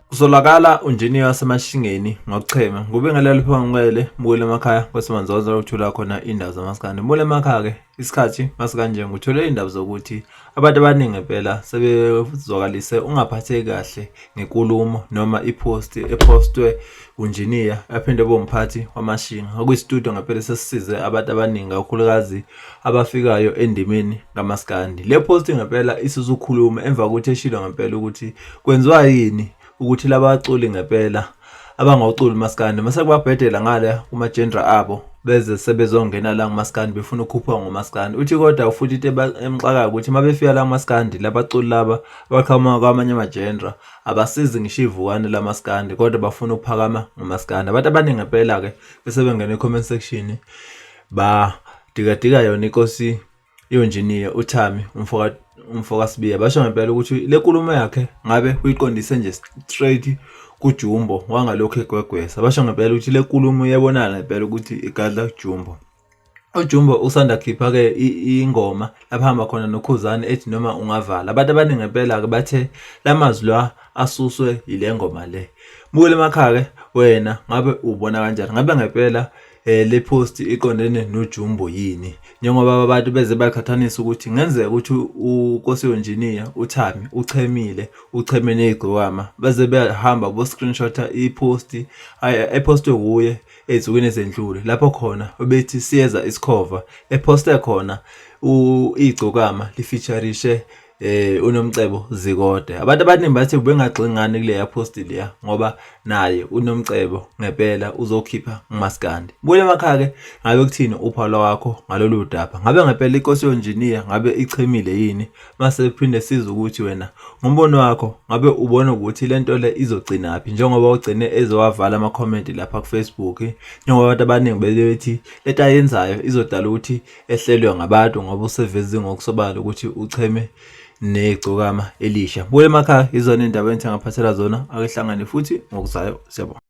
Kuzolakala unjiniyela wasemashingeni ngokuchema kube ngalelo phangwele mbule emakhaya kwesemanzoza ukuthola khona indaba zamaskandi. Mbule emakhaya ke isikhathi masikanje ngithole indaba zokuthi abantu abaningi ngempela sebezwakalise ungaphatheki kahle ngenkulumo noma ipost epostwe unjiniya aphinde bomphathi wamashinga. Okuyistudio ngempela sesisize abantu abaningi kakhulukazi abafikayo endimeni ngamaskandi. Le post ngempela isizukhuluma emva kokuthi eshilo ngempela ukuthi kwenziwa yini ukuthi labaculi ngempela abangawuculi maskandi mase kubabhedela ngale kuma-genre abo beze sebezongena la ngamaskandi befuna ukukhupha ngomaskandi. Uthi kodwa futhi into emxakayo ukuthi mabefika la ngamaskandi labaculi laba abaqhamuka kwamanye ama-genre abasizi ngisho ivukane lamaskandi kodwa bafuna ukuphakama ngomaskandi. Abantu abaningi ngempela ke bese bengena e-comment section badika yona inkosi yonjiniya uThami umfoka Sibiya. Basho ngempela ukuthi le nkulumo yakhe ngabe uyiqondise nje straight kuJumbo wangalokho egwegwesa. Basho ngempela ukuthi le nkulumo iyabonana ngempela ukuthi igadla uJumbo. uJumbo usanda khipha ke ingoma lapha hamba khona noKhuzani ethi noma ungavala. Abantu abaningi ngempela ke bathe lamazwi la asuswe ile ngoma le. Mbule emakhaya ke wena ngabe ubona kanjani? Ngabe ngempela le post iqondene noJumbo yini? Njengoba abantu beze baqhathanisa ukuthi ngenzeka ukuthi uNkosi yonjiniya uThami ucheme nezigqokama beze behamba bo screenshota ipost epostwe kuye ezukweni ezendlule lapho khona bethi siyeza isikhova eposte khona igcokama lifeaturishe uNomcebo Zikode. Abantu abaningi bathi ubengagxingani kule post leya ngoba naye uNomcebo ngempela uzokhipha ngamaskandi. Mbule emakhaya ke ngabe kuthini uphala wakho ngalolu daba? Ngabe ngempela inkosi yonjiniya ngabe ichemile yini? Mase phinde siza ukuthi wena ngombono wakho ngabe ubona ukuthi lento le izogcina phi njengoba ugcine ezowavala ama comment lapha ku Facebook njengoba abantu abaningi bethi lento ayenzayo izodala ukuthi ehlelwe ngabantu ngoba usevezi ngokusobala ukuthi ucheme negcokama elisha. Mbule emakhaya izona indaba engithangaphathela zona akehlangane futhi ngokuzayo. Siyabonga.